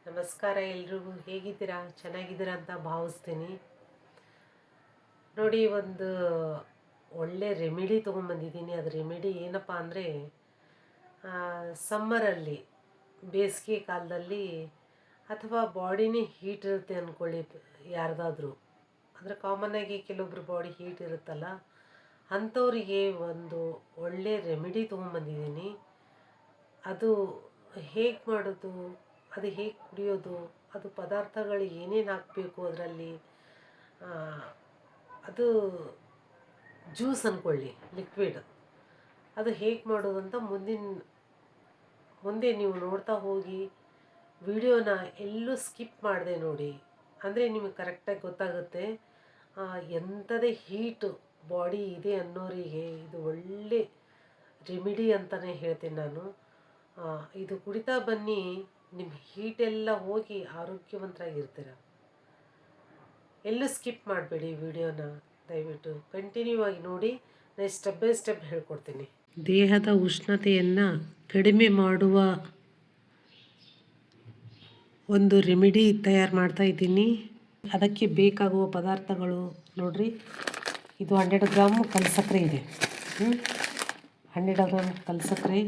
ನಮಸ್ಕಾರ ಎಲ್ರಿಗೂ. ಹೇಗಿದ್ದೀರಾ? ಚೆನ್ನಾಗಿದ್ದೀರಾ ಅಂತ ಭಾವಿಸ್ತೀನಿ. ನೋಡಿ, ಒಂದು ಒಳ್ಳೆ ರೆಮಿಡಿ ತೊಗೊಂಬಂದಿದ್ದೀನಿ. ಅದು ರೆಮಿಡಿ ಏನಪ್ಪ ಅಂದರೆ, ಸಮ್ಮರಲ್ಲಿ, ಬೇಸಿಗೆ ಕಾಲದಲ್ಲಿ ಅಥವಾ ಬಾಡಿನೇ ಹೀಟ್ ಇರುತ್ತೆ ಅಂದ್ಕೊಳ್ಳಿ ಯಾರ್ದಾದ್ರೂ. ಅಂದರೆ ಕಾಮನ್ನಾಗಿ ಕೆಲವೊಬ್ರು ಬಾಡಿ ಹೀಟ್ ಇರುತ್ತಲ್ಲ, ಅಂಥವರಿಗೆ ಒಂದು ಒಳ್ಳೆ ರೆಮಿಡಿ ತೊಗೊಂಬಂದಿದ್ದೀನಿ. ಅದು ಹೇಗೆ ಮಾಡೋದು, ಅದು ಹೇಗೆ ಕುಡಿಯೋದು, ಅದು ಪದಾರ್ಥಗಳು ಏನೇನು ಹಾಕಬೇಕು ಅದರಲ್ಲಿ, ಅದು ಜ್ಯೂಸ್ ಅಂದ್ಕೊಳ್ಳಿ, ಲಿಕ್ವಿಡ್. ಅದು ಹೇಗೆ ಮಾಡೋದು ಅಂತ ಮುಂದೆ ನೀವು ನೋಡ್ತಾ ಹೋಗಿ. ವಿಡಿಯೋನ ಎಲ್ಲೂ ಸ್ಕಿಪ್ ಮಾಡಿದೆ ನೋಡಿ, ಅಂದರೆ ನಿಮಗೆ ಕರೆಕ್ಟಾಗಿ ಗೊತ್ತಾಗುತ್ತೆ. ಎಂಥದೇ ಹೀಟು ಬಾಡಿ ಇದೆ ಅನ್ನೋರಿಗೆ ಇದು ಒಳ್ಳೆ ರೆಮಿಡಿ ಅಂತಲೇ ಹೇಳ್ತೀನಿ ನಾನು. ಇದು ಕುಡಿತಾ ಬನ್ನಿ, ನಿಮ್ಮ ಹೀಟೆಲ್ಲ ಹೋಗಿ ಆರೋಗ್ಯವಂತರಾಗಿರ್ತೀರ. ಎಲ್ಲೂ ಸ್ಕಿಪ್ ಮಾಡಬೇಡಿ ವಿಡಿಯೋನ, ದಯವಿಟ್ಟು ಕಂಟಿನ್ಯೂ ಆಗಿ ನೋಡಿ. ನಾನು ಸ್ಟೆಪ್ ಬೈ ಸ್ಟೆಪ್ ಹೇಳ್ಕೊಡ್ತೀನಿ. ದೇಹದ ಉಷ್ಣತೆಯನ್ನು ಕಡಿಮೆ ಮಾಡುವ ಒಂದು ರೆಮಿಡಿ ತಯಾರು ಮಾಡ್ತಾ ಇದ್ದೀನಿ. ಅದಕ್ಕೆ ಬೇಕಾಗುವ ಪದಾರ್ಥಗಳು ನೋಡ್ರಿ. ಇದು 100 ಗ್ರಾಮ್ ಕಲ್ಸಕ್ಕರೆ ಇದೆ. 100 ಗ್ರಾಮ್ ಕಲ್ಸಕ್ಕರೆ,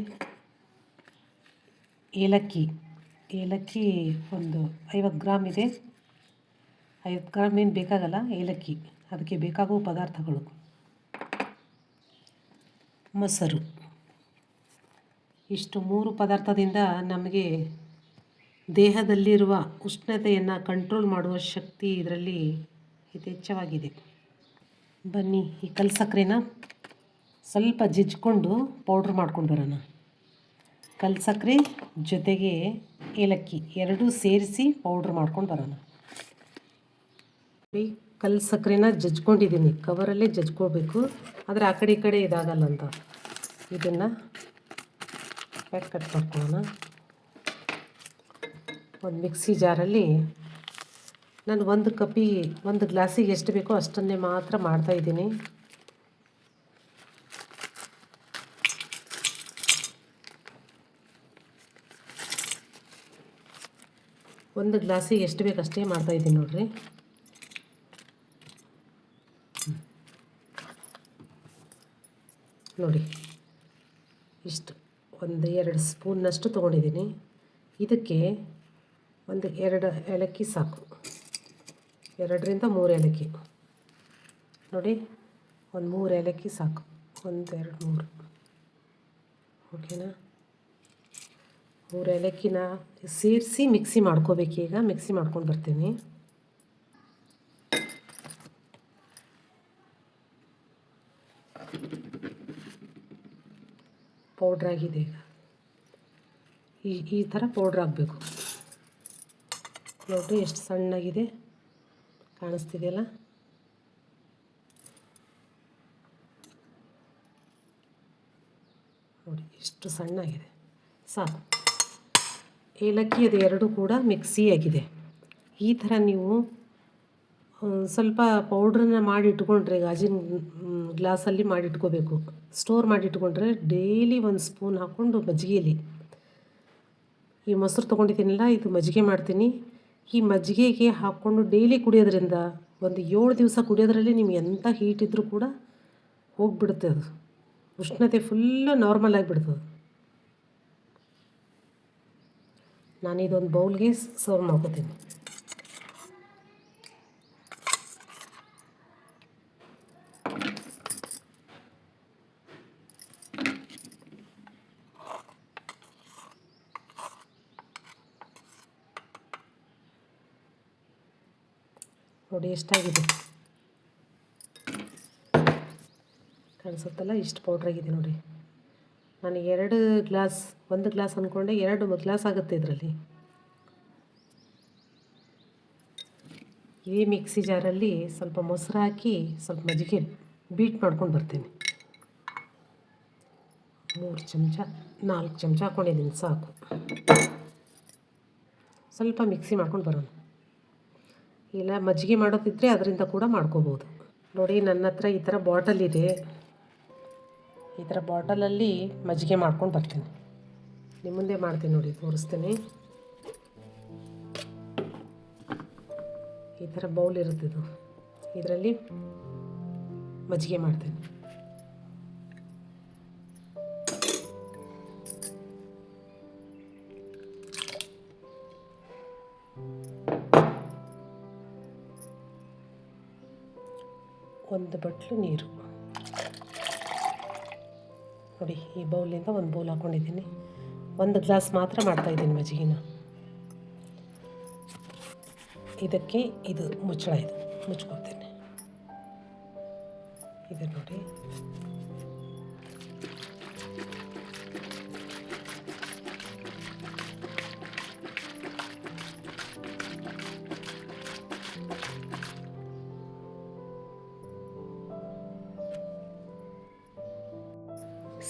ಏಲಕ್ಕಿ ಒಂದು 50 ಗ್ರಾಮ್ ಇದೆ. 50 ಗ್ರಾಮ್ ಏನು ಬೇಕಾಗಲ್ಲ ಏಲಕ್ಕಿ. ಅದಕ್ಕೆ ಬೇಕಾಗುವ ಪದಾರ್ಥಗಳು: ಮೊಸರು. ಇಷ್ಟು 3 ಪದಾರ್ಥದಿಂದ ನಮಗೆ ದೇಹದಲ್ಲಿರುವ ಉಷ್ಣತೆಯನ್ನು ಕಂಟ್ರೋಲ್ ಮಾಡುವ ಶಕ್ತಿ ಇದರಲ್ಲಿ ಯಥೇಚ್ಛವಾಗಿದೆ. ಬನ್ನಿ, ಈ ಕಲ್ಸಕ್ಕರೆನ ಸ್ವಲ್ಪ ಜಜ್ಜಿಕೊಂಡು ಪೌಡ್ರ್ ಮಾಡ್ಕೊಂಡು ಬರೋಣ. ಕಲ್ಸಕ್ಕರೆ ಜೊತೆಗೆ ಏಲಕ್ಕಿ ಎರಡೂ ಸೇರಿಸಿ ಪೌಡ್ರ್ ಮಾಡ್ಕೊಂಡು ಬರೋಣ. ಕಲ್ಸಕ್ಕರೆನ ಜಜ್ಕೊಂಡಿದ್ದೀನಿ, ಕವರಲ್ಲೇ ಜಜ್ಕೋಬೇಕು, ಆದರೆ ಆ ಕಡೆ ಈ ಕಡೆ ಇದಾಗಲ್ಲ ಅಂತ. ಇದನ್ನು ಕಟ್ ಮಾಡ್ಕೊಳ್ಳೋಣ. ಒಂದು ಮಿಕ್ಸಿ ಜಾರಲ್ಲಿ ನಾನು ಒಂದು ಗ್ಲಾಸಿಗೆ ಎಷ್ಟು ಬೇಕೋ ಅಷ್ಟನ್ನೇ ಮಾತ್ರ ಮಾಡ್ತಾಯಿದ್ದೀನಿ. ಒಂದು ಗ್ಲಾಸಿಗೆ ಎಷ್ಟು ಬೇಕು ಅಷ್ಟೇ ಮಾಡ್ತಾಯಿದ್ದೀನಿ ನೋಡಿರಿ. ನೋಡಿ, ಇಷ್ಟು 1-2 ಸ್ಪೂನ್ನಷ್ಟು ತೊಗೊಂಡಿದ್ದೀನಿ. ಇದಕ್ಕೆ 2 ಏಲಕ್ಕಿ ಸಾಕು, 2ರಿಂದ 3 ಏಲಕ್ಕಿ. ನೋಡಿ, 3 ಏಲಕ್ಕಿ ಸಾಕು. 1, 2, 3. ಓಕೆನಾ? 3 ಏಲಕ್ಕಿನ ಸೇರಿಸಿ ಮಿಕ್ಸಿ ಮಾಡ್ಕೋಬೇಕೀಗ. ಮಿಕ್ಸಿ ಮಾಡ್ಕೊಂಡು ಬರ್ತೀನಿ. ಪೌಡ್ರಾಗಿದೆ ಈಗ. ಈ ಥರ ಪೌಡ್ರ್ ಆಗಬೇಕು. ನೋಡಿ ಎಷ್ಟು ಸಣ್ಣಗಿದೆ, ಕಾಣಿಸ್ತಿದೆಯಲ್ಲ? ನೋಡಿ ಎಷ್ಟು ಸಣ್ಣಾಗಿದೆ, ಸಾಕು. ಏಲಕ್ಕಿ ಅದು ಎರಡೂ ಕೂಡ ಮಿಕ್ಸಿ ಆಗಿದೆ. ಈ ಥರ ನೀವು ಸ್ವಲ್ಪ ಪೌಡ್ರನ್ನ ಮಾಡಿ ಇಟ್ಕೊಂಡ್ರೆ, ಗಾಜಿನ ಗ್ಲಾಸಲ್ಲಿ ಮಾಡಿಟ್ಕೋಬೇಕು. ಸ್ಟೋರ್ ಮಾಡಿಟ್ಕೊಂಡ್ರೆ ಡೈಲಿ 1 ಸ್ಪೂನ್ ಹಾಕ್ಕೊಂಡು ಮಜ್ಜಿಗೆಯಲ್ಲಿ, ಈ ಮೊಸರು ತೊಗೊಂಡಿದ್ದೀನಲ್ಲ, ಇದು ಮಜ್ಜಿಗೆ ಮಾಡ್ತೀನಿ. ಈ ಮಜ್ಜಿಗೆಗೆ ಹಾಕ್ಕೊಂಡು ಡೈಲಿ ಕುಡಿಯೋದ್ರಿಂದ ಒಂದು 7 ದಿವಸ ಕುಡಿಯೋದ್ರಲ್ಲಿ ನಿಮ್ಗೆ ಎಂಥ ಹೀಟ್ ಇದ್ದರೂ ಕೂಡ ಹೋಗಿಬಿಡುತ್ತೆ. ಅದು ಉಷ್ಣತೆ ಫುಲ್ಲು ನಾರ್ಮಲ್ ಆಗಿಬಿಡ್ತದೆ. ನಾನು ಇದೊಂದು ಬೌಲ್ಗೆ ಸರ್ವ್ ಮಾಡ್ಕೋತೀನಿ. ನೋಡಿ ಎಷ್ಟಾಗಿದೆ, ಕಾಣಿಸುತ್ತಲ್ಲ? ಇಷ್ಟು ಪೌಡ್ರಾಗಿದೆ ನೋಡಿ. ನಾನು 1 ಗ್ಲಾಸ್ ಅಂದ್ಕೊಂಡೆ, 2 ಗ್ಲಾಸ್ ಆಗುತ್ತೆ ಇದರಲ್ಲಿ. ಈ ಮಿಕ್ಸಿ ಜಾರಲ್ಲಿ ಸ್ವಲ್ಪ ಮೊಸರು ಹಾಕಿ ಸ್ವಲ್ಪ ಮಜ್ಜಿಗೆ ಬೀಟ್ ಮಾಡ್ಕೊಂಡು ಬರ್ತೀನಿ. 3 ಚಮಚ 4 ಚಮಚ ಹಾಕ್ಕೊಂಡಿದ್ದೀನಿ, ಸಾಕು. ಸ್ವಲ್ಪ ಮಿಕ್ಸಿ ಮಾಡ್ಕೊಂಡು ಬರೋಣ. ಇಲ್ಲ ಮಜ್ಜಿಗೆ ಮಾಡೋದಿದ್ದರೆ ಅದರಿಂದ ಕೂಡ ಮಾಡ್ಕೋಬೋದು. ನೋಡಿ, ನನ್ನ ಹತ್ರ ಈ ಥರ ಬಾಟಲ್ ಇದೆ. ಈ ಥರ ಬಾಟಲಲ್ಲಿ ಮಜ್ಜಿಗೆ ಮಾಡ್ಕೊಂಡು ಬರ್ತೀನಿ. ನಿಮ್ಮ ಮುಂದೆ ಮಾಡ್ತೀನಿ ನೋಡಿ, ತೋರಿಸ್ತೀನಿ. ಈ ಥರ ಬೌಲ್ ಇರುತ್ತೆ ಇದು. ಇದರಲ್ಲಿ ಮಜ್ಜಿಗೆ ಮಾಡ್ತೇನೆ. ಒಂದು ಬಟ್ಲು ನೀರು ನೋಡಿ, ಈ ಬೌಲಿಂದ ಒಂದು ಬೌಲ್ ಹಾಕ್ಕೊಂಡಿದ್ದೀನಿ. ಒಂದು ಗ್ಲಾಸ್ ಮಾತ್ರ ಮಾಡ್ತಾಯಿದ್ದೀನಿ ಮಜ್ಜಿಗೆನ. ಇದಕ್ಕೆ ಇದು ಮುಚ್ಚಳ, ಇದು ಮುಚ್ಕೊಳ್ತೇನೆ. ಇದೆ ನೋಡಿ,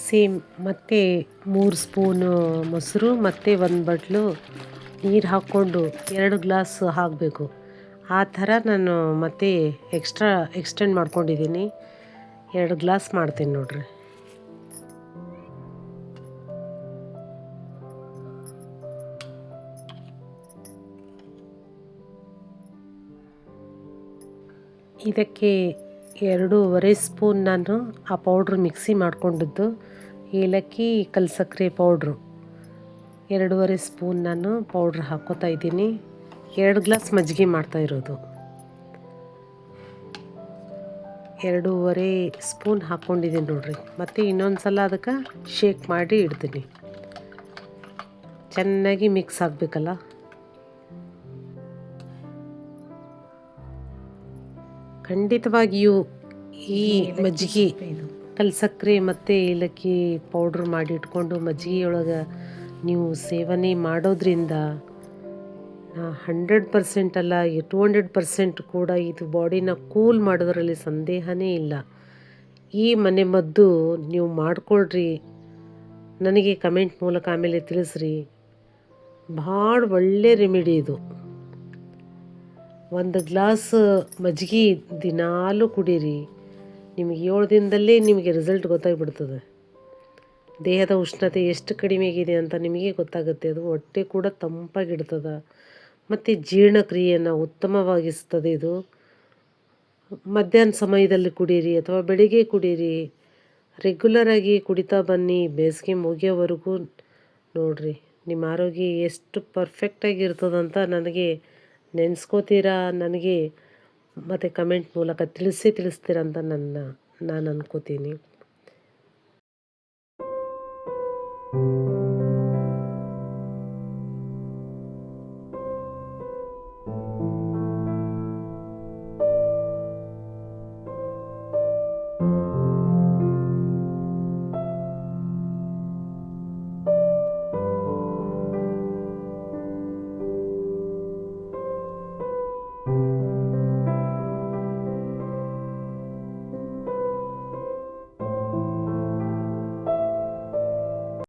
ಸೇಮ್ ಮತ್ತು 3 ಸ್ಪೂನು ಮೊಸರು ಮತ್ತು 1 ಬಟ್ಲು ನೀರು ಹಾಕ್ಕೊಂಡು 2 ಗ್ಲಾಸ್ ಹಾಕಬೇಕು. ಆ ಥರ ನಾನು ಮತ್ತೆ ಎಕ್ಸ್ಟೆಂಡ್ ಮಾಡ್ಕೊಂಡಿದ್ದೀನಿ. 2 ಗ್ಲಾಸ್ ಮಾಡ್ತೀನಿ ನೋಡ್ರಿ. ಇದಕ್ಕೆ 2.5 ಸ್ಪೂನ್ ನಾನು ಆ ಪೌಡ್ರ್ ಮಿಕ್ಸಿ ಮಾಡ್ಕೊಂಡಿದ್ದು ಏಲಕ್ಕಿ ಕಲ್ಸಕ್ಕರೆ ಪೌಡ್ರು 2.5 ಸ್ಪೂನ್ ನಾನು ಪೌಡ್ರ್ ಹಾಕ್ಕೋತಾ ಇದ್ದೀನಿ. 2 ಗ್ಲಾಸ್ ಮಜ್ಜಿಗೆ ಮಾಡ್ತಾಯಿರೋದು. 2.5 ಸ್ಪೂನ್ ಹಾಕ್ಕೊಂಡಿದ್ದೀನಿ ನೋಡ್ರಿ. ಮತ್ತು ಇನ್ನೊಂದು ಸಲ ಅದಕ್ಕೆ ಶೇಕ್ ಮಾಡಿ ಇಡ್ತೀನಿ. ಚೆನ್ನಾಗಿ ಮಿಕ್ಸ್ ಆಗಬೇಕಲ್ಲ. ಖಂಡಿತವಾಗಿಯೂ ಈ ಮಜ್ಜಿಗೆ ಕಲ್ಸಕ್ಕರೆ ಮತ್ತು ಏಲಕ್ಕಿ ಪೌಡ್ರ್ ಮಾಡಿ ಇಟ್ಕೊಂಡು ಮಜ್ಜಿಗೆಯೊಳಗೆ ನೀವು ಸೇವನೆ ಮಾಡೋದ್ರಿಂದ 100% ಅಲ್ಲ 200% ಕೂಡ ಇದು ಬಾಡಿನ ಕೂಲ್ ಮಾಡೋದ್ರಲ್ಲಿ ಸಂದೇಹನೇ ಇಲ್ಲ. ಈ ಮನೆಮದ್ದು ನೀವು ಮಾಡಿಕೊಳ್ರಿ, ನನಗೆ ಕಮೆಂಟ್ ಮೂಲಕ ಆಮೇಲೆ ತಿಳಿಸ್ರಿ. ಭಾಳ ಒಳ್ಳೆ ರೆಮಿಡಿ ಇದು. 1 ಗ್ಲಾಸ್ ಮಜ್ಜಿಗೆ ದಿನಾಲೂ ಕುಡೀರಿ. ನಿಮಗೆ 7 ದಿನದಲ್ಲೇ ನಿಮಗೆ ರಿಸಲ್ಟ್ ಗೊತ್ತಾಗ್ಬಿಡ್ತದೆ. ದೇಹದ ಉಷ್ಣತೆ ಎಷ್ಟು ಕಡಿಮೆ ಆಗಿದೆ ಅಂತ ನಿಮಗೆ ಗೊತ್ತಾಗುತ್ತೆ. ಅದು ಹೊಟ್ಟೆ ಕೂಡ ತಂಪಾಗಿಡ್ತದೆ ಮತ್ತು ಜೀರ್ಣಕ್ರಿಯೆಯನ್ನು ಉತ್ತಮವಾಗಿಸ್ತದೆ. ಇದು ಮಧ್ಯಾಹ್ನ ಸಮಯದಲ್ಲಿ ಕುಡೀರಿ ಅಥವಾ ಬೆಳಿಗ್ಗೆ ಕುಡೀರಿ. ರೆಗ್ಯುಲರಾಗಿ ಕುಡಿತಾ ಬನ್ನಿ. ಬೇಸಿಗೆ ಮುಗಿಯೋವರೆಗೂ ನೋಡಿರಿ ನಿಮ್ಮ ಆರೋಗ್ಯ ಎಷ್ಟು ಪರ್ಫೆಕ್ಟಾಗಿರ್ತದಂತ ನನಗೆ ನೆನೆಸ್ಕೋತೀರಾ. ನನಗೆ ಮತ್ತು ಕಮೆಂಟ್ ಮೂಲಕ ತಿಳಿಸ್ತೀರ ಅಂತ ನಾನು ಅನ್ಕೋತೀನಿ.